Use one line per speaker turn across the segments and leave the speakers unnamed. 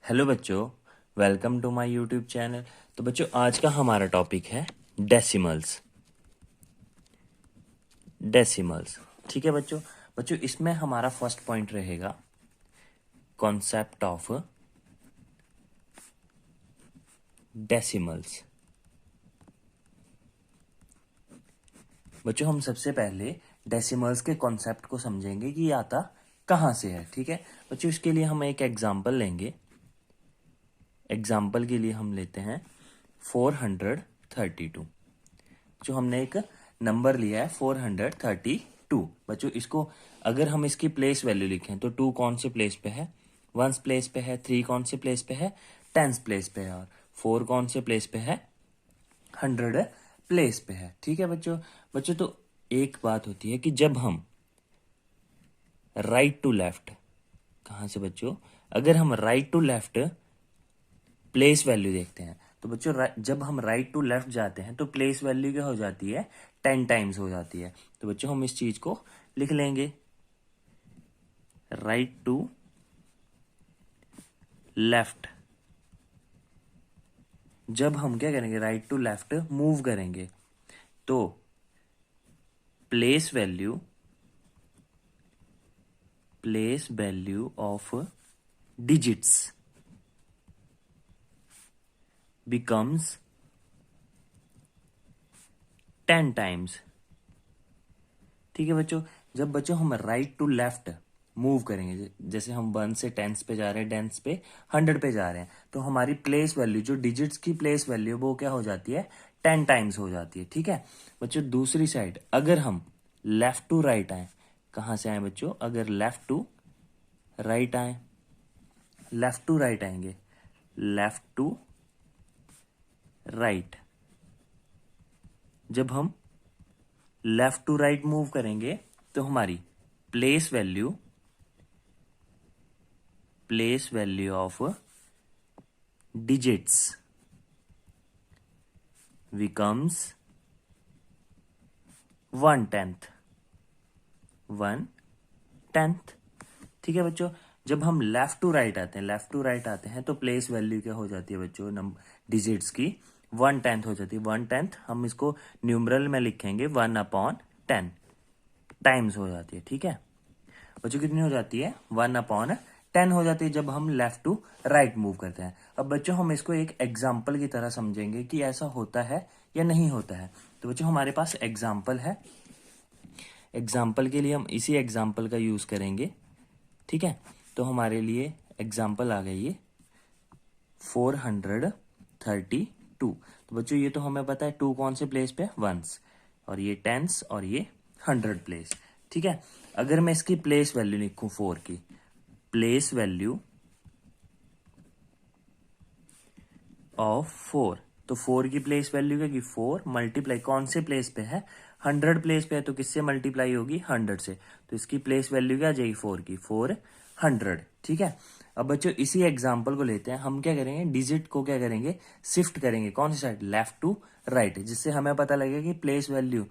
Hello बच्चों, welcome to my YouTube channel. तो बच्चों, आज का हमारा टॉपिक है डेसिमल्स। डेसिमल्स, ठीक है बच्चों। बच्चों, इसमें हमारा फर्स्ट पॉइंट रहेगा कॉन्सेप्ट ऑफ डेसिमल्स। बच्चों, हम सबसे पहले डेसिमल्स के कॉन्सेप्ट को समझेंगे कि ये आता कहाँ से है, ठीक है बच्चों। इसके लिए हम एक एग्जाम्पल लेंगे। एग्जाम्पल के लिए हम लेते हैं 432। जो हमने एक नंबर लिया है 432। बच्चों, इसको अगर हम इसकी प्लेस वैल्यू लिखें तो 2 कौन से प्लेस पे है, 1 प्लेस पे है, 3 कौन से प्लेस पे है, 10 प्लेस पे है, और 4 कौन से प्लेस पे है, 100 प्लेस पे है, ठीक है बच्चों। बच्चों, तो एक बात होती है कि जब हम राइट टू लेफ्ट, कहाँ से बच्चों, अगर हम right to left place value देखते हैं तो बच्चों जब हम राइट टू लेफ्ट जाते हैं तो प्लेस वैल्यू क्या हो जाती है, 10 टाइम्स हो जाती है। तो बच्चों, हम इस चीज को लिख लेंगे, राइट टू लेफ्ट। जब हम क्या करेंगे, राइट टू लेफ्ट मूव करेंगे तो place value of digits becomes 10 times, ठीक है बच्चों। जब बच्चों हम राइट टू लेफ्ट मूव करेंगे, जैसे हम 1 से 10 पे जा रहे हैं, 10 पे 100 पे जा रहे हैं, तो हमारी प्लेस वैल्यू, जो डिजिट्स की प्लेस वैल्यू, वो क्या हो जाती है, 10 टाइम्स हो जाती है, ठीक है बच्चों। दूसरी साइड अगर हम लेफ्ट टू राइट आए, कहाँ से आए बच्चों, अगर लेफ्ट टू राइट आए, लेफ्ट टू राइट आएंगे, लेफ्ट टू राइट, जब हम लेफ्ट टू राइट मूव करेंगे तो हमारी place value of digits becomes 1/10, 1/10, ठीक है बच्चों। जब हम लेफ्ट टू राइट आते हैं तो प्लेस वैल्यू क्या हो जाती है बच्चों, डिजिट्स की 1/10 हो जाती है। 1/10 हम इसको न्यूमरल में लिखेंगे 1/10 टाइम्स हो जाती है, ठीक है बच्चों। कितनी हो जाती है, 1/10 हो जाती है जब हम लेफ्ट टू राइट मूव करते हैं। अब बच्चों, हम इसको एक एग्जाम्पल की तरह समझेंगे कि ऐसा होता है या नहीं होता है। तो बच्चों, हमारे पास एग्जाम्पल है। एग्जाम्पल के लिए हम इसी एग्जाम्पल का यूज करेंगे, ठीक है। तो हमारे लिए एग्जाम्पल आ गई है 432। तो बच्चों, ये तो हमें पता है 2 कौन से प्लेस पे, वंस, और ये टेंस, और ये 100 प्लेस, ठीक है। अगर मैं इसकी प्लेस वैल्यू लिखूं 4 की, प्लेस वैल्यू ऑफ 4, तो 4 की प्लेस वैल्यू क्या की, 4 मल्टीप्लाई कौन से प्लेस पे है, 100 प्लेस पे है, तो किससे मल्टीप्लाई होगी, 100 से। तो इसकी प्लेस वैल्यू क्या आ जाएगी, 4 की, 400, ठीक है। अब बच्चों, इसी एग्जाम्पल को लेते हैं, हम क्या करेंगे, डिजिट को क्या करेंगे, शिफ्ट करेंगे, कौन सी साइड, लेफ्ट टू राइट, जिससे हमें पता लगेगा कि प्लेस वैल्यू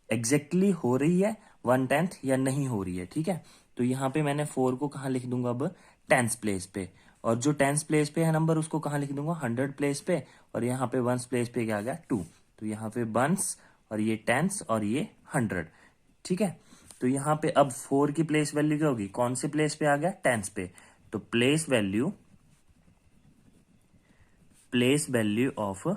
एग्जैक्टली हो रही है 1/10 या नहीं हो रही है, ठीक है। तो यहाँ पे मैंने 4 को कहाँ लिख दूंगा, अब 10th प्लेस पे, और जो 10th प्लेस पे है नंबर, उसको कहाँ लिख दूंगा, 100 प्लेस पे, और यहाँ पे 1st प्लेस पे क्या आ गया, 2, तो यहाँ पे 1s, और ये 10s, और ये 100, ठीक है। तो यहाँ पे अब 4 की प्लेस वैल्यू क्या होगी, कौन से प्लेस पे आ गया, 10th पे, तो प्लेस वैल्यू ऑफ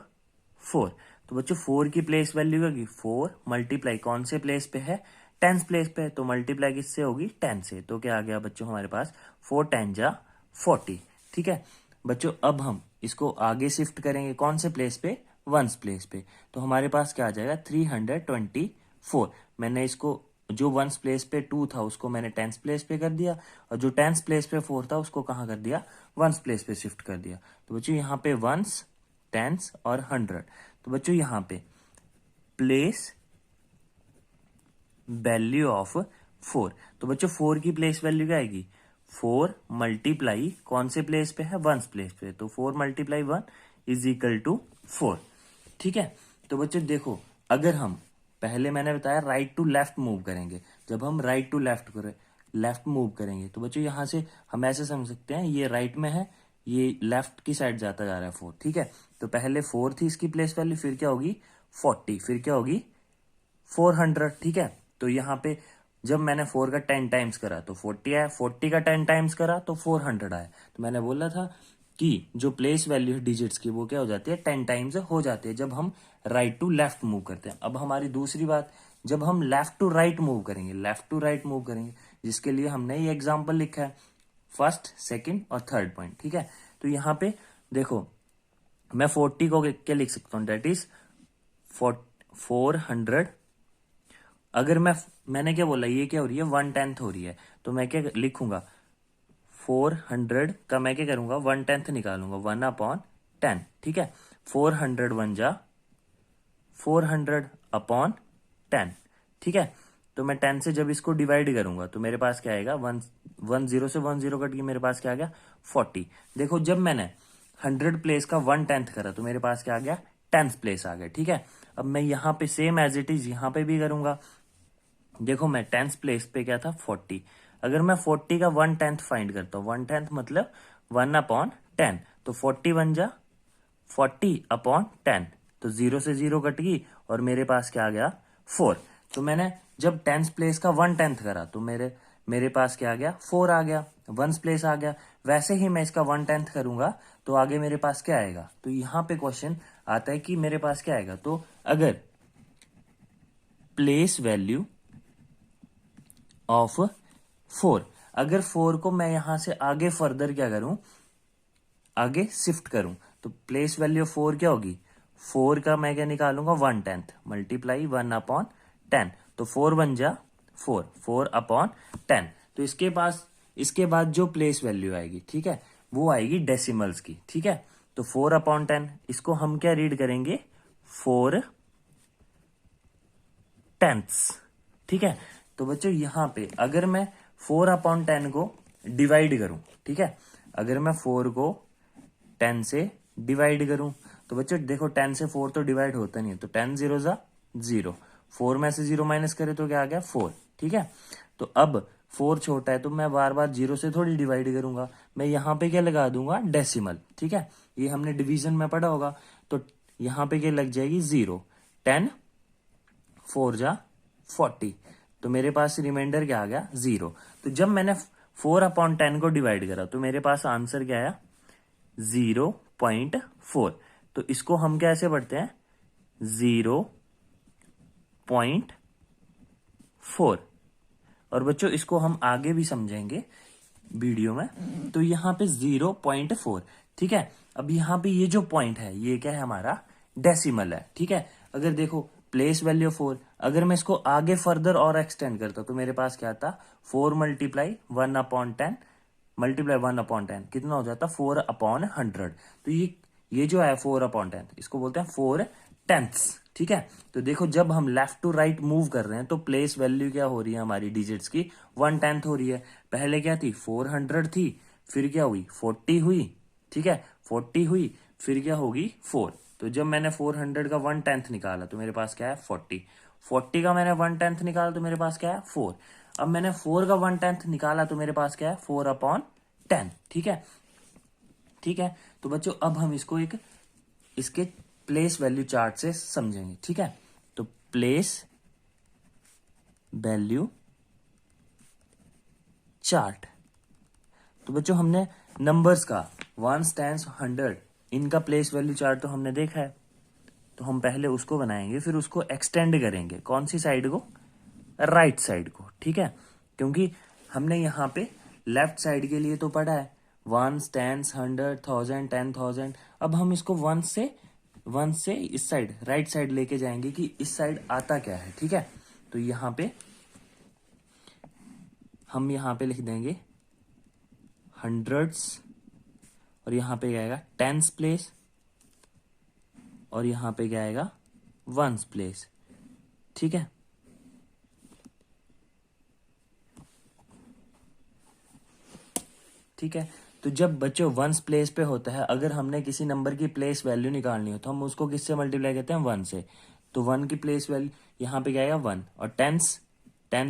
4। तो बच्चों, 4 की प्लेस वैल्यू क्या होगी, 4 मल्टीप्लाई कौन से प्लेस पे है, 10th प्लेस पे है, तो मल्टीप्लाई किससे होगी, 10 से, तो क्या आ गया बच्चों हमारे पास, 4 10 जा 40, ठीक है बच्चों। अब हम इसको आगे शिफ्ट करेंगे कौन से प्लेस पे, 1st प्लेस पे, तो हमारे पास क्या आ जाएगा, 324। मैंने इसको, जो 1st प्लेस पे 2 था उसको मैंने 10th प्लेस पे कर दिया, और जो 10th प्लेस पे 4 था उसको कहाँ कर दिया, 1st प्लेस पे शिफ्ट कर दिया। तो बच्चों, यहाँ पे 1s 10s और 100, तो बच्चों यहाँ पे प्लेस वैल्यू ऑफ 4, तो बच्चों 4 की प्लेस वैल्यू क्या आएगी, 4 मल्टीप्लाई कौन से प्लेस पे है, 1st प्लेस पे, तो 4 मल्टीप्लाई 1 इज इक्वल टू 4, ठीक है। तो बच्चों देखो, अगर हम पहले मैंने बताया राइट टू लेफ्ट मूव करेंगे, जब हम लेफ्ट मूव करेंगे तो बच्चों यहाँ से हम ऐसे समझ सकते हैं, ये राइट में है, ये लेफ्ट की साइड जाता जा रहा है 4, ठीक है। तो पहले 4 थी इसकी प्लेस वैल्यू, फिर क्या होगी 40, फिर क्या होगी 400, ठीक है। तो यहाँ पे जब मैंने 4 का 10 टाइम्स करा तो 40 आया, 40 का 10 टाइम्स करा तो 400 आया। तो मैंने बोला था कि जो प्लेस वैल्यू है डिजिट्स की वो क्या हो जाती है 10 टाइम्स हो जाती है जब हम राइट टू लेफ्ट मूव करते हैं। अब हमारी दूसरी बात, जब हम लेफ्ट टू राइट मूव करेंगे, लेफ्ट टू राइट मूव करेंगे, जिसके लिए हमने ये एग्जाम्पल लिखा है फर्स्ट, सेकेंड और थर्ड पॉइंट, ठीक है। तो यहाँ पे देखो मैं 40 को क्या लिख सकता हूँ, डेट इज 400। अगर मैंने क्या बोला, ये क्या हो रही है 1/10 हो रही है, तो मैं क्या लिखूंगा 400 का मैं क्या करूंगा 1/10 निकालूंगा 1/10, ठीक है। 400 1 जा 400/10, ठीक है। तो मैं 10 से जब इसको डिवाइड करूंगा तो मेरे पास क्या आएगा 1 से 1 0 कट गया, मेरे पास क्या आ गया 40। देखो जब मैंने 100 प्लेस का 1/10 करा तो मेरे पास क्या आ गया 10th प्लेस आ गया, ठीक है। अब मैं यहाँ पे सेम एज इट इज यहाँ पे भी करूंगा। देखो मैं 10th प्लेस पे क्या था 40, अगर मैं 40 का 1/10 फाइंड करता हूँ, 1/10 मतलब 1/10, तो 40 बन जा 40/10, तो 0 से 0 कट गई और मेरे पास क्या आ गया 4। तो मैंने जब 10th प्लेस का 1/10 करा तो मेरे पास क्या आ गया 4 आ गया, 1st प्लेस आ गया। वैसे ही मैं इसका 1/10 करूंगा तो आगे मेरे पास क्या आएगा, तो यहाँ पे क्वेश्चन आता है कि मेरे पास क्या आएगा। तो अगर प्लेस वैल्यू ऑफ 4, अगर 4 को मैं यहां से आगे फर्दर क्या करूं, आगे शिफ्ट करूं, तो प्लेस वैल्यू ऑफ 4 क्या होगी, 4 का मैं क्या निकालूंगा 1/10 मल्टीप्लाई 1/10, तो 4 बन जा 4/10। तो इसके बाद जो प्लेस वैल्यू आएगी, ठीक है, वो आएगी डेसिमल्स की, ठीक है। तो 4/10 इसको हम क्या रीड करेंगे 4/10, ठीक है। तो बच्चों यहां पे अगर मैं 4/10 को डिवाइड करूं, ठीक है, अगर मैं 4 को 10 से डिवाइड करूं तो बच्चों देखो 10 से 4 तो डिवाइड होता नहीं है, तो 10 0 जा 0, 4 में से 0 माइनस करे तो क्या आ गया 4, ठीक है। तो अब 4 छोटा है तो मैं बार बार 0 से थोड़ी डिवाइड करूंगा, मैं यहाँ पे क्या लगा दूंगा डेसिमल, ठीक है। ये हमने डिवीजन में पढ़ा होगा, तो यहाँ पे क्या लग जाएगी 0, 10 4 जा 40, तो मेरे पास रिमाइंडर क्या आ गया 0। तो जब मैंने 4/10 को डिवाइड करा तो मेरे पास आंसर क्या आया 0.4। तो इसको हम कैसे पढ़ते हैं 0.4। और बच्चों इसको हम आगे भी समझेंगे वीडियो में। तो यहाँ पे 0.4, ठीक है। अब यहाँ पे ये जो पॉइंट है ये क्या है हमारा डेसिमल है, ठीक है। अगर देखो प्लेस वैल्यू 4, अगर मैं इसको आगे फर्दर और एक्सटेंड करता तो मेरे पास क्या आता 4 मल्टीप्लाई 1/10 मल्टीप्लाई 1/10 कितना हो जाता 4/100। तो ये जो है 4/10 इसको बोलते हैं 4/10, ठीक है। तो देखो जब हम लेफ्ट टू राइट मूव कर रहे हैं तो प्लेस वैल्यू क्या हो रही है हमारी डिजिट्स की 1/10 हो रही है। पहले क्या थी 400 थी, फिर क्या हुई 40 हुई, ठीक है, 40 हुई, फिर क्या होगी 4। तो जब मैंने 400 का 1/10 निकाला तो मेरे पास क्या है 40 का मैंने 1/10 निकाला तो मेरे पास क्या है 4। अब मैंने 4 का 1/10 निकाला तो मेरे पास क्या है 4/10, ठीक है, ठीक है। तो बच्चों अब हम इसको इसके प्लेस वैल्यू चार्ट से समझेंगे, ठीक है। तो प्लेस वैल्यू चार्ट, तो बच्चों हमने नंबर्स का 1 10 100 इनका प्लेस वैल्यू चार्ट तो हमने देखा है, तो हम पहले उसको बनाएंगे फिर उसको एक्सटेंड करेंगे, कौन सी साइड को, राइट साइड को, ठीक है। क्योंकि हमने यहाँ पे लेफ्ट साइड के लिए तो पढ़ा है 1 10 100 1000 10,000। अब हम इसको 1 से इस साइड राइट साइड लेके जाएंगे कि इस साइड आता क्या है, ठीक है। तो यहाँ पे हम यहाँ पे लिख देंगे हंड्रेड्स और यहाँ पे क्या आएगा 10th प्लेस और यहाँ पे क्या आएगा 1st प्लेस, ठीक है। ठीक है, तो जब बच्चों 1st प्लेस पे होता है, अगर हमने किसी नंबर की प्लेस वैल्यू निकालनी हो तो हम उसको किससे मल्टीप्लाई करते हैं 1 से। तो 1 की प्लेस वैल्यू यहाँ पे क्या आएगा 1, और 10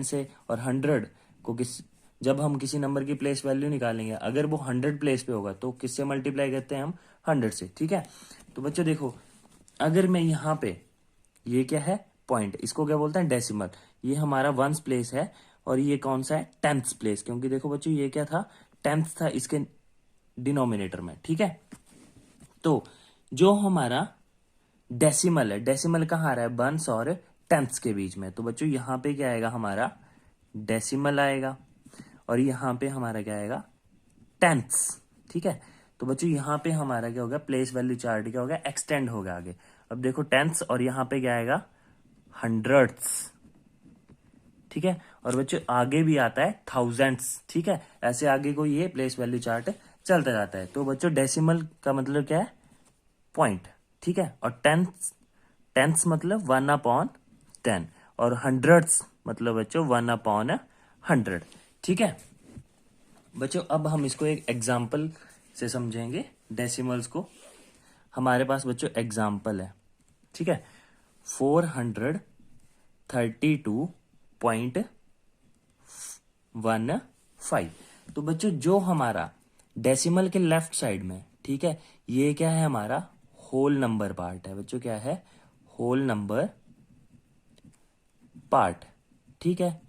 से, और 100 को जब हम किसी नंबर की प्लेस वैल्यू निकालेंगे, अगर वो 100 प्लेस पे होगा तो किससे मल्टीप्लाई करते हैं हम? 100 से। ठीक है, तो बच्चों देखो, अगर मैं यहाँ पे, ये क्या है? पॉइंट, इसको क्या बोलते हैं? डेसिमल। ये हमारा वंस प्लेस है और ये कौन सा है? टेंथ प्लेस, क्योंकि देखो बच्चों ये क्या था? टेंथ था इसके डिनोमिनेटर में। ठीक है, तो जो हमारा डेसिमल है, डेसिमल कहाँ आ रहा है? वंस और टेंथ्स के बीच में। तो बच्चों यहाँ पे क्या आएगा? हमारा डेसिमल आएगा और यहाँ पे हमारा क्या आएगा? टेंथ्स। ठीक है, तो बच्चों यहाँ पे हमारा क्या होगा? प्लेस वैल्यू चार्ट क्या होगा? एक्सटेंड होगा आगे। अब देखो टेंथ्स और यहाँ पे क्या आएगा? हंड्रेड्स। ठीक है, और बच्चों आगे भी आता है थाउजेंड्स। ठीक है, ऐसे आगे को ये प्लेस वैल्यू चार्ट चलता जाता है। तो बच्चों डेसिमल का मतलब क्या है? पॉइंट। ठीक है, और टेंथ्स मतलब 1/10 और हंड्रेड्स मतलब बच्चों 1/100। ठीक है बच्चों, अब हम इसको एक एग्जाम्पल से समझेंगे डेसिमल्स को। हमारे पास बच्चों एग्जाम्पल है। ठीक है, 432.15। तो बच्चों जो हमारा डेसिमल के लेफ्ट साइड में, ठीक है, ये क्या है? हमारा होल नंबर पार्ट है बच्चों। क्या है? Whole number part. ठीक है,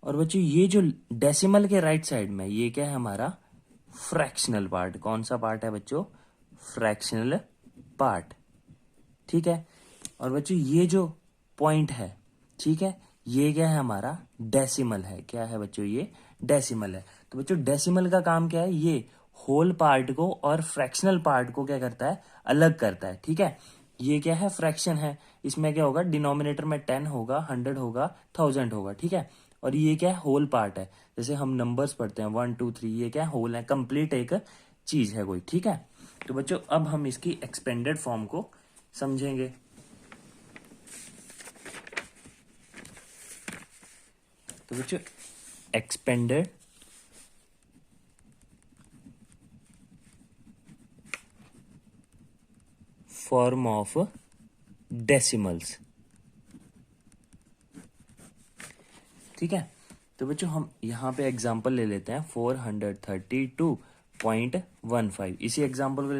और बच्चों ये जो डेसिमल के राइट साइड में, ये क्या है? हमारा फ्रैक्शनल पार्ट। कौन सा पार्ट है बच्चों? Fractional part. ठीक है, और बच्चों ये जो पॉइंट है, ठीक है, ये क्या है? हमारा डेसिमल है। क्या है बच्चों? ये डेसिमल है। तो बच्चों डेसिमल का काम क्या है? ये होल पार्ट को और फ्रैक्शनल पार्ट को क्या करता है? अलग करता है। ठीक है, ये क्या है? फ्रैक्शन है। इसमें क्या होगा? डिनोमिनेटर में 10 होगा, 100 होगा, 1000 होगा। ठीक है, और ये क्या है? होल पार्ट है। जैसे हम नंबर्स पढ़ते हैं 1 2 3, ये क्या है? होल है, कंप्लीट एक चीज है कोई। ठीक है, तो बच्चों अब हम इसकी एक्सपेंडेड फॉर्म को समझेंगे। तो बच्चों एक्सपेंडेड फॉर्म ऑफ डेसिमल्स। ठीक है, तो बच्चों हम यहाँ पे एग्जांपल ले लेते हैं 432.15। इसी एग्जांपल को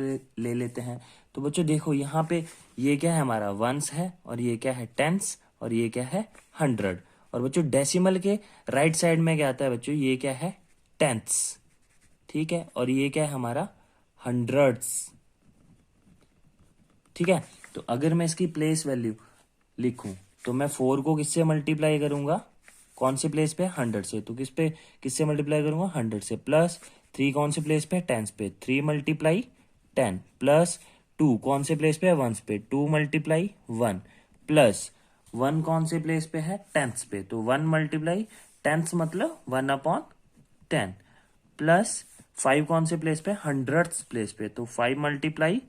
ले लेते हैं। तो बच्चों देखो यहाँ पे ये क्या है? हमारा वंस है और ये क्या है? टेंस और ये क्या है? 100। और बच्चों डेसिमल के राइट साइड में क्या आता है बच्चों? ये क्या है? टेंथ्स। ठीक है, और ये क्या है? हमारा हंड्रेड्स। ठीक है, तो अगर मैं इसकी प्लेस वैल्यू लिखूं तो मैं 4 को किससे मल्टीप्लाई करूंगा? कौन से प्लेस पे? 100 से। तो किससे मल्टीप्लाई करूंगा? 100 से। प्लस 3 कौन से प्लेस पे? टेंस पे, 3 मल्टीप्लाई 10। प्लस 2 कौन से प्लेस पे है? वंस पे, 2 मल्टीप्लाई 1। प्लस 1 कौन से प्लेस पे है? टेंस पे, तो 1 मल्टीप्लाई टेंस मतलब 1/10। प्लस 5 कौन से प्लेस पे? हंड्रेड्स प्लेस पे, तो 5 मल्टीप्लाई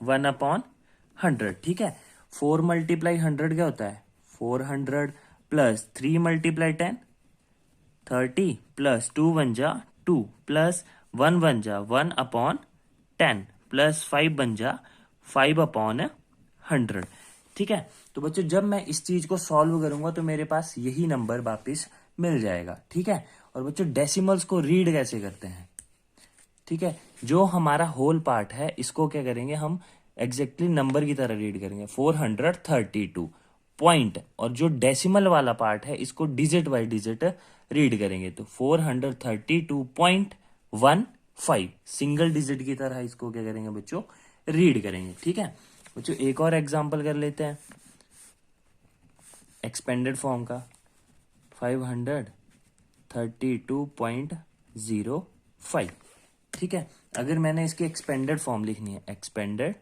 1/100। ठीक है, 4 मल्टीप्लाई 100 क्या होता है? 400। Plus 3 multiply 10 30। प्लस 2 बन जा 2। प्लस 1 बन जा 1/10। प्लस 5 बन जा 5/100। ठीक है, तो बच्चों जब मैं इस चीज को सॉल्व करूंगा तो मेरे पास यही नंबर वापिस मिल जाएगा। ठीक है, और बच्चों डेसिमल्स को रीड कैसे करते हैं? ठीक है, जो हमारा होल पार्ट है इसको क्या करेंगे हम? एग्जैक्टली नंबर की तरह रीड करेंगे 432 पॉइंट, और जो डेसिमल वाला पार्ट है इसको डिजिट बाय डिजिट रीड करेंगे। तो 432.15 सिंगल डिजिट की तरह इसको क्या करेंगे बच्चों? रीड करेंगे। ठीक है बच्चों, एक और एग्जांपल कर लेते हैं एक्सपेंडेड फॉर्म का। 532.05। ठीक है, अगर मैंने इसकी एक्सपेंडेड फॉर्म लिखनी है, एक्सपेंडेड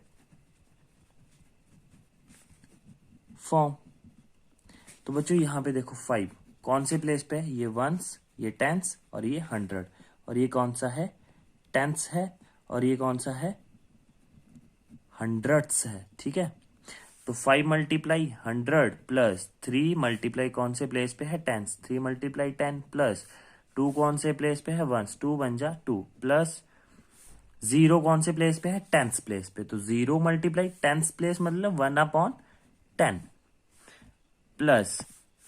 फॉर्म, तो बच्चों यहां पे देखो 5 कौन से प्लेस पे है? ये वंस, ये टेंस और ये 100। और ये कौन सा है? टेंस है। और ये कौन सा है? हंड्रेड्स है। ठीक है, तो 5 मल्टीप्लाई 100 प्लस 3 मल्टीप्लाई कौन से प्लेस पे है? टेंस, 3 मल्टीप्लाई 10 प्लस 2 कौन से प्लेस पे है? वंस, 2 बन जा 2। प्लस 0 कौन से प्लेस पे है? टेंस प्लेस पे, तो 0 मल्टीप्लाई टेंस प्लेस मतलब 1/10। प्लस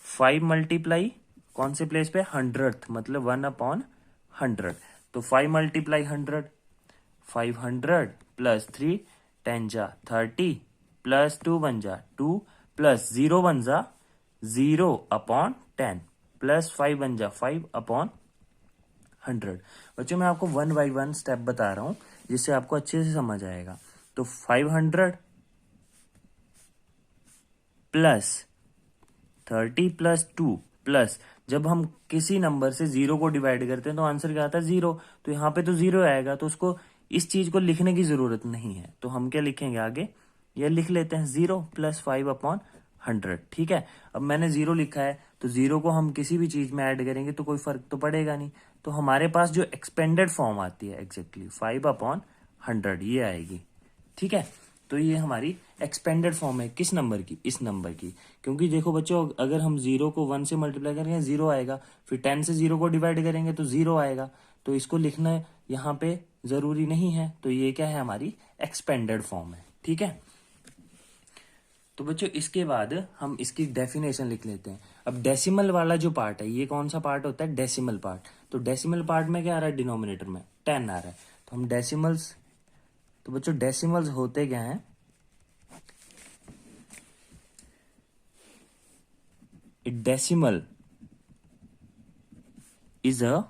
5 मल्टीप्लाई कौन से प्लेस पे, 100th, मतलब 1/100। तो 5 मल्टीप्लाई 100, 500 प्लस 3 10 जा 30 प्लस 2 बन जा 2 प्लस 0 बन जा 0/10 प्लस 5 बन जा 5/100। बच्चों मैं आपको 1 बाई 1 स्टेप बता रहा हूं जिससे आपको अच्छे से समझ आएगा। तो 500 प्लस 30 प्लस 2 प्लस, जब हम किसी नंबर से 0 को डिवाइड करते हैं तो आंसर क्या आता है, 0। तो यहाँ पे तो 0 आएगा, तो उसको इस चीज को लिखने की जरूरत नहीं है। तो हम क्या लिखेंगे आगे, ये लिख लेते हैं 0 प्लस 5/100। ठीक है, अब मैंने 0 लिखा है तो 0 को हम किसी भी चीज में ऐड करेंगे तो कोई फर्क तो पड़ेगा नहीं। तो हमारे पास जो एक्सपेंडेड फॉर्म आती है एग्जैक्टली 5/100 ये आएगी। ठीक है, तो ये हमारी एक्सपेंडेड फॉर्म है किस नंबर की, इस नंबर की। क्योंकि देखो बच्चों, अगर हम 0 को 1 से मल्टीप्लाई करेंगे 0 आएगा, फिर 10 से 0 को डिवाइड करेंगे तो 0 आएगा। तो इसको लिखना यहाँ पे जरूरी नहीं है। तो ये क्या है, हमारी एक्सपेंडेड फॉर्म है। ठीक है, तो बच्चों इसके बाद हम इसकी डेफिनेशन लिख लेते हैं। अब डेसिमल वाला जो पार्ट है, ये कौन सा पार्ट होता है, डेसिमल पार्ट। तो डेसिमल पार्ट में क्या आ रहा है, डिनोमिनेटर में 10 आ रहा है। तो हम डेसिमल्स, तो बच्चों डेसिमल्स होते क्या हैं, A decimal is a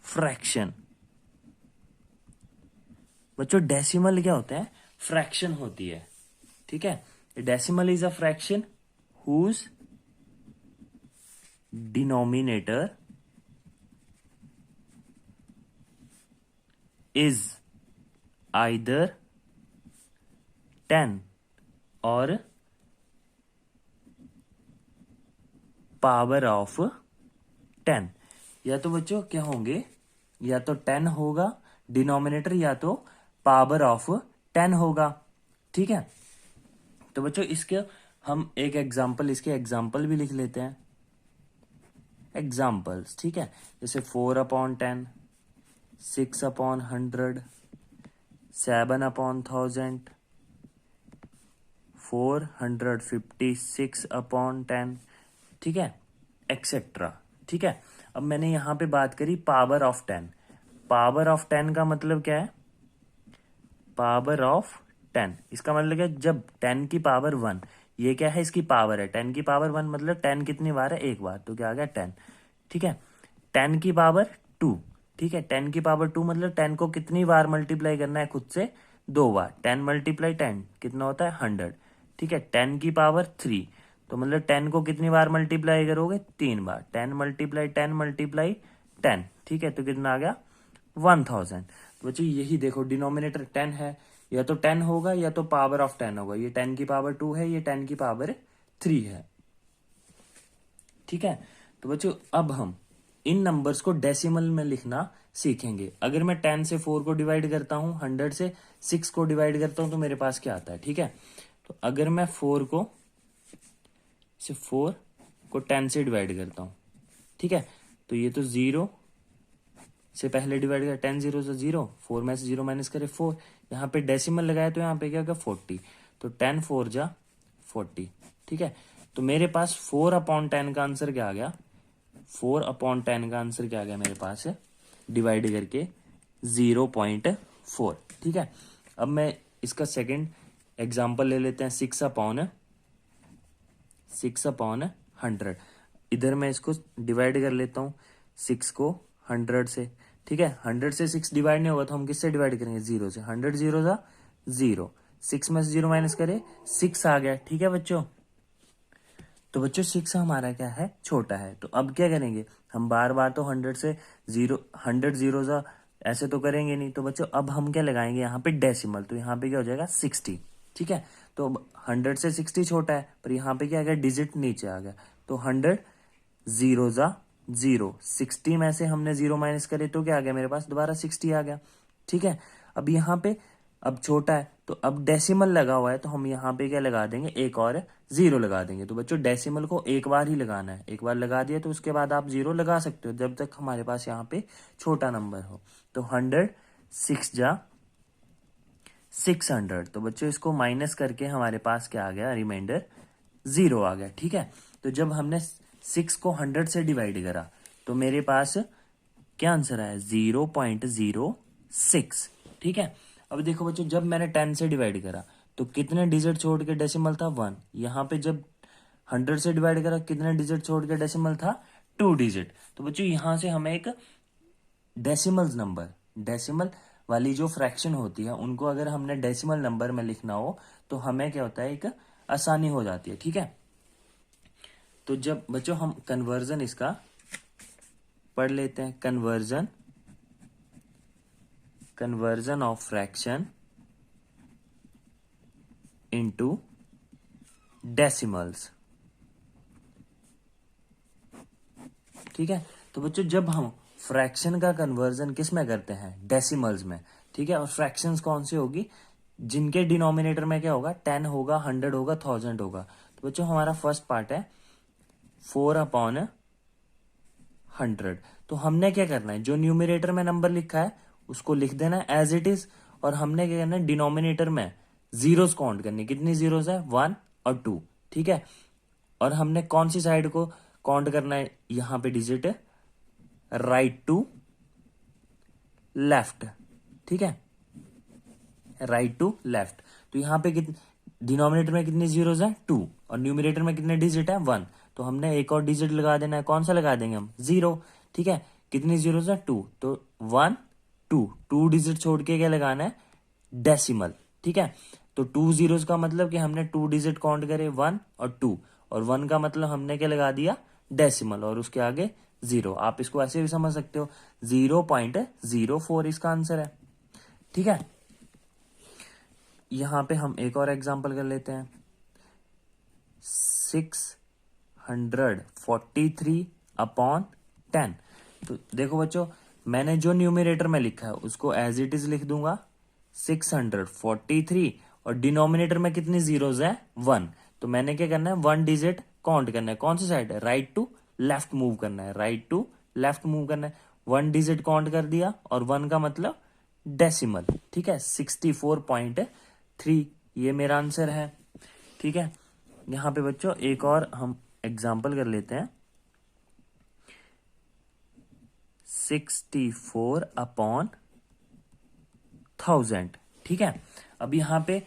fraction। बच्चों डेसिमल क्या होता है, फ्रैक्शन होती है। ठीक है, decimal is a fraction whose denominator is either 10 और पावर ऑफ 10। या तो बच्चों क्या होंगे, या तो 10 होगा डिनोमिनेटर, या तो पावर ऑफ 10 होगा। ठीक है, तो बच्चों इसके हम एक एग्जाम्पल, इसके एग्जाम्पल भी लिख लेते हैं, एग्जाम्पल्स। ठीक है, जैसे 4/10, 6/100, 7/1000, 456/10। ठीक है, एक्सेट्रा। ठीक है, अब मैंने यहां पे बात करी पावर ऑफ 10। पावर ऑफ 10 का मतलब क्या है, पावर ऑफ 10 इसका मतलब क्या है, जब 10 की पावर 1, ये क्या है, इसकी पावर है 10 की पावर 1, मतलब 10 कितनी बार है, एक बार, तो क्या आ गया 10। ठीक है, 10 की पावर 2। ठीक है, 10 की पावर 2 मतलब 10 को कितनी बार मल्टीप्लाई करना है, खुद से 2 बार। 10 मल्टीप्लाई 10 कितना होता है, 100। ठीक है, 10 की पावर 3, तो मतलब 10 को कितनी बार मल्टीप्लाई करोगे, 3 बार। 10 मल्टीप्लाई 10 मल्टीप्लाई 10। ठीक है, तो कितना आ गया, 1000। तो बच्चों यही देखो, डिनोमिनेटर 10 है, या तो 10 होगा या तो पावर ऑफ 10 होगा। ये 10 की पावर 2 है, ये 10 की पावर 3 है। ठीक है, तो बच्चों अब हम इन नंबर्स को डेसिमल में लिखना सीखेंगे। अगर मैं 10 से 4 को डिवाइड करता हूं, 100 से 6 को डिवाइड करता हूं, तो मेरे पास क्या आता है। ठीक है, तो अगर मैं 4 को 10 से डिवाइड करता हूं, ठीक है, तो ये तो 0 से पहले डिवाइड कर, 10 0 से 0, 4 में से 0 माइनस करे 4, यहाँ पे डेसिमल लगाया तो यहाँ पे क्या होगा 40, तो 10 4 जा 40। ठीक है, तो मेरे पास 4/10 का आंसर क्या आ गया, 4/10 का आंसर क्या आ गया मेरे पास, डिवाइड करके 0.4। ठीक है, अब मैं इसका सेकंड एग्जांपल ले लेते हैं, 6/100। इधर मैं इसको डिवाइड कर लेता हूँ, 6 को 100 से। ठीक है, 100 से 6 डिवाइड नहीं होगा तो हम किससे डिवाइड करेंगे, 0 से। 100 0 जा 0, 6 में से 0 माइनस करे 6 आ गया। ठीक है बच्चों, तो बच्चों 6 हमारा क्या है, छोटा है। तो अब क्या करेंगे, हम बार बार तो 100 से 0, 100 0 जा ऐसे तो करेंगे नहीं। तो बच्चों अब हम क्या लगाएंगे यहाँ पे डेसिमल, तो यहाँ पे क्या हो जाएगा 60। ठीक है, तो 100 से 60 छोटा है, पर यहाँ पे क्या आ गया, डिजिट नीचे आ गया। तो 100 0 जा 0, 60 में से हमने 0 माइनस करे तो क्या आ गया मेरे पास, दोबारा 60 आ गया। ठीक है, अब यहाँ पे अब छोटा है, तो अब डेसिमल लगा हुआ है, तो हम यहाँ पे क्या लगा देंगे, एक और 0 लगा देंगे। तो बच्चों डेसिमल को एक बार ही लगाना है, एक बार लगा दिया तो उसके बाद आप 0 लगा सकते हो जब तक हमारे पास यहाँ पे छोटा नंबर हो। तो 100 6 जा 600, तो बच्चों इसको माइनस करके हमारे पास क्या आ गया, रिमाइंडर 0 आ गया। ठीक है, तो जब हमने 6 को 100 से डिवाइड करा तो मेरे पास क्या आंसर आया 0.06। ठीक है। अब देखो बच्चों, जब मैंने 10 से डिवाइड करा तो कितने डिजिट छोड़ के डेसिमल था 1। यहाँ पे जब 100 से डिवाइड करा कितने डिजिट छोड़ के डेसिमल था 2 डिजिट। तो बच्चों यहाँ से हमें एक डेसिमल्स नंबर, डेसिमल वाली जो फ्रैक्शन होती है उनको अगर हमने डेसिमल नंबर में लिखना हो तो हमें क्या होता है, एक आसानी हो जाती है। ठीक है। तो जब बच्चों हम कन्वर्जन इसका पढ़ लेते हैं, conversion of fraction into decimals. ठीक है। तो बच्चों जब हम फ्रैक्शन का कन्वर्जन किस में करते हैं, डेसिमल्स में। ठीक है। और फ्रैक्शंस कौन सी होगी, जिनके डिनोमिनेटर में क्या होगा 10 होगा, 100 होगा, 1000 होगा। तो बच्चों हमारा फर्स्ट पार्ट है 4/100। तो हमने क्या करना है, जो न्यूमरेटर में नंबर लिखा है उसको लिख देना है एज इट इज, और हमने क्या करना है डिनोमिनेटर में जीरोस काउंट करनी। कितनी जीरोस है 1 और 2। ठीक है। और हमने कौन सी साइड को काउंट करना है, यहां पे डिजिट राइट टू लेफ्ट। ठीक है, राइट टू लेफ्ट। तो यहां पे डिनोमिनेटर में कितनी जीरोस है 2 और न्यूमरेटर में कितने डिजिट है 1। तो हमने एक और डिजिट लगा देना है, कौन सा लगा देंगे हम 0। ठीक है। कितनी जीरोस है 2, तो 1 2 डिजिट छोड़ के क्या लगाना है डेसिमल। ठीक है। तो 2 जीरोस का मतलब कि हमने 2 डिजिट काउंट करे 1 और 2, और 1 का मतलब हमने क्या लगा दिया डेसिमल, और उसके आगे 0। आप इसको ऐसे भी समझ सकते हो 0.04 इसका आंसर है। ठीक है। यहां पे हम एक और एग्जांपल कर लेते हैं 643/10। तो देखो बच्चों, मैंने जो न्यूमरेटर में लिखा है उसको एज इट इज लिख दूंगा 643, और डिनोमिनेटर में कितनी जीरोस है 1। तो मैंने क्या करना है 1 डिजिट काउंट करना है, कौन सी साइड है राइट टू लेफ्ट मूव करना है, राइट टू लेफ्ट मूव करना है। 1 डिजिट काउंट कर दिया, और 1 का मतलब डेसिमल। ठीक है, 64.3 ये मेरा आंसर है। ठीक है। यहां पे बच्चों एक और हम एग्जाम्पल कर लेते हैं 64/1000। ठीक है। अब यहाँ पे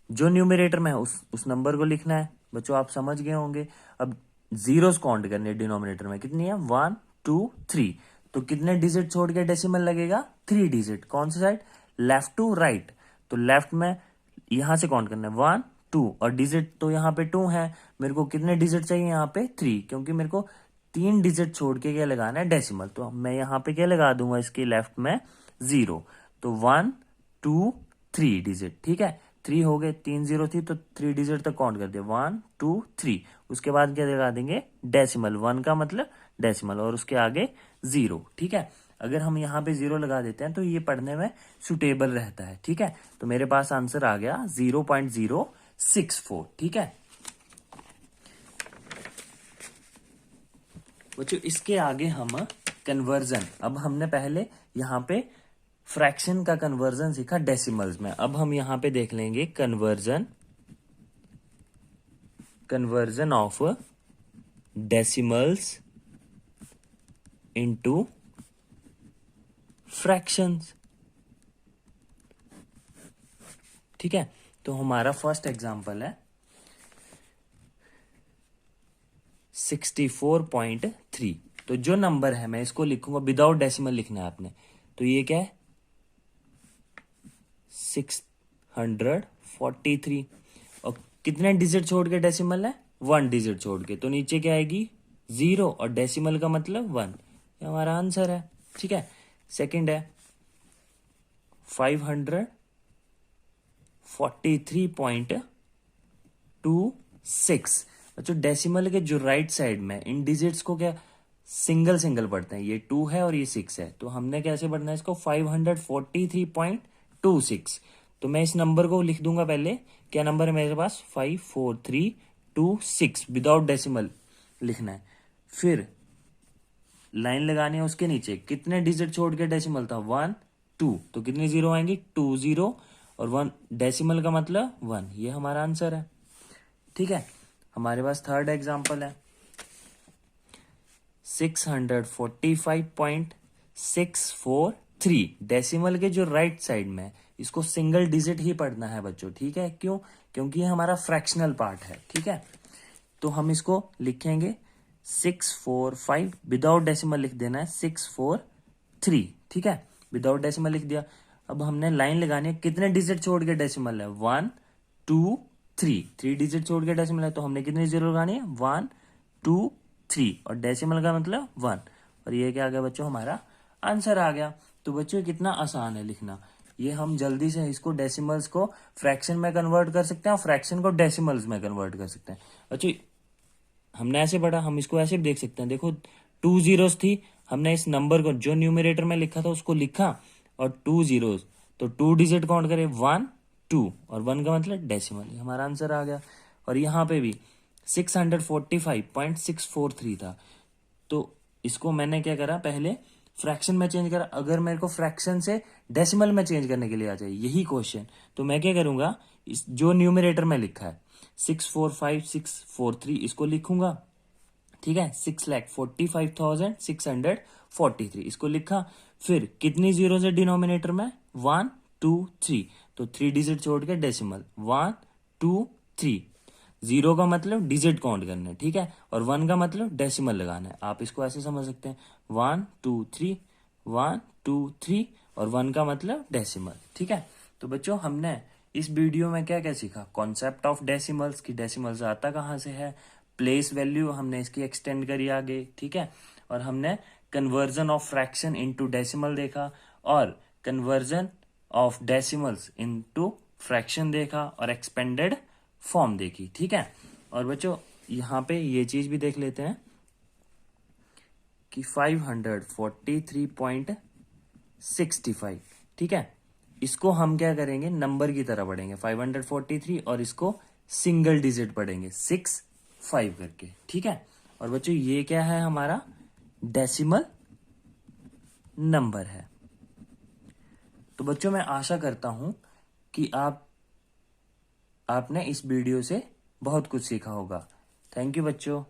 जो न्यूमरेटर में है उस नंबर को लिखना है। बच्चों आप समझ गए होंगे। अब जीरोस काउंट करने डिनोमिनेटर में कितनी है 1 2 3। तो कितने डिजिट छोड़ के डेसिमल लगेगा 3 डिजिट। कौन सी साइड, लेफ्ट टू राइट। तो लेफ्ट में यहां से काउंट करना है 1 2, और डिजिट तो यहाँ पे 2 है। मेरे को कितने डिजिट चाहिए यहाँ पे 3, क्योंकि मेरे को 3 डिजिट छोड़ के क्या लगाना है डेसिमल। तो मैं यहाँ पे क्या लगा दूंगा इसके लेफ्ट में 0। तो 1 2 3 डिजिट। ठीक है, 3 हो गए, 3 0 थी तो 3 डिजिट तक काउंट कर दिया 1 2 3। उसके बाद क्या लगा देंगे डेसिमल, 1 का मतलब डेसिमल, और उसके आगे 0। ठीक है। अगर हम यहाँ पे 0 लगा देते हैं तो ये पढ़ने में सुटेबल रहता है। ठीक है। तो मेरे पास आंसर आ गया 0.064। ठीक है बच्चों, इसके आगे हम कन्वर्जन, अब हमने पहले यहाँ पे फ्रैक्शन का कन्वर्जन सीखा डेसिमल्स में। अब हम यहां पे देख लेंगे conversion of decimals into fractions. ठीक है। तो हमारा फर्स्ट एग्जांपल है 64.3। तो जो नंबर है मैं इसको लिखूंगा विदाउट डेसिमल लिखना है आपने। तो ये क्या है 643, और कितने डिजिट छोड़ के डेसिमल है 1 डिजिट छोड़ के। तो नीचे क्या आएगी 0, और डेसिमल का मतलब 1। ये हमारा आंसर है। ठीक है। सेकंड है 543.26। बच्चों डेसिमल के जो राइट साइड में इन डिजिट्स को क्या सिंगल सिंगल पढ़ते हैं, ये 2 है और ये 6 है। तो हमने कैसे पढ़ना है इसको 543.26। तो मैं इस नंबर को लिख दूंगा पहले, क्या नंबर है मेरे पास 54326 विदाउट डेसिमल लिखना है। फिर लाइन लगानी है, उसके नीचे कितने डिजिट छोड़ के डेसिमल था 1 2, तो कितनी जीरो आएंगी 2 0, और 1 डेसिमल का मतलब 1। ये हमारा आंसर है। ठीक है। हमारे पास थर्ड एग्जांपल है 645.643 डेसिमल के जो राइट साइड में है, इसको सिंगल डिजिट ही पढ़ना है बच्चों, ठीक है। क्यों? क्योंकि ये हमारा फ्रैक्शनल पार्ट है, ठीक है। तो हम इसको लिखेंगे 645, विदाउट डेसिमल लिख देना है 643, ठीक है। विदाउट डेसिमल लिख दिया। अब हमने लाइन लगानी है, कितने डिजिट छोड़ के डेसिमल है, 1 2 3, 3 डिजिट छोड़ के डेसिमल है, तो हमने कितनी जीरो लगानी है, 1 2 3, और डेसिमल का मतलब 1, और ये क्या आ गया बच्चों, हमारा आंसर आ गया। तो बच्चों कितना आसान है लिखना, ये हम जल्दी से इसको डेसिमल्स को फ्रैक्शन में कन्वर्ट कर सकते हैं और फ्रैक्शन को डेसिमल्स में कन्वर्ट कर सकते हैं। बच्चों हमने ऐसे पढ़ा, हम इसको ऐसे भी देख सकते हैं, देखो 2 जीरोस थी, हमने इस नंबर को जो न्यूमरेटर में लिखा था उसको लिखा, और 2 जीरोस, तो 2 डिजिट काउंट करें, 1 2, और 1 का मतलब डेसिमल, हमारा आंसर आ गया। और यहाँ पे भी 645.643 था, तो इसको मैंने क्या करा, पहले फ्रैक्शन में चेंज करा। अगर मेरे को फ्रैक्शन से डेसिमल में चेंज करने के लिए आ जाए यही क्वेश्चन, तो मैं क्या करूंगा, इस जो न्यूमरेटर में लिखा है 645,643, इसको लिखूंगा, ठीक है। 6,45,643 इसको लिखा। फिर कितनी जीरो है डिनोमिनेटर में, 1 2 3, तो 3 डिजिट छोड़ के डेसिमल, 1 2 3, जीरो का मतलब डिजिट काउंट करना है, ठीक है, और 1 का मतलब डेसिमल लगाना है। आप इसको ऐसे समझ सकते हैं, 1 2 3 1 2 3, और 1 का मतलब डेसिमल, ठीक है। तो बच्चों हमने इस वीडियो में क्या क्या सीखा, कॉन्सेप्ट ऑफ डेसिमल्स की डेसिमल्स आता कहाँ से है, प्लेस वैल्यू हमने इसकी एक्सटेंड करी आगे, ठीक है, और हमने conversion of fraction into decimal देखा, और conversion of decimals into fraction देखा, और एक्सपेंडेड फॉर्म देखी, ठीक है। और बच्चों यहाँ पे ये चीज भी देख लेते हैं कि 543.65, ठीक है, इसको हम क्या करेंगे, नंबर की तरह पढ़ेंगे 543, और इसको सिंगल डिजिट पढ़ेंगे 6 5 करके, ठीक है। और बच्चों ये क्या है, हमारा डेसिमल नंबर है। तो बच्चों मैं आशा करता हूं कि आपने इस वीडियो से बहुत कुछ सीखा होगा। थैंक यू बच्चों।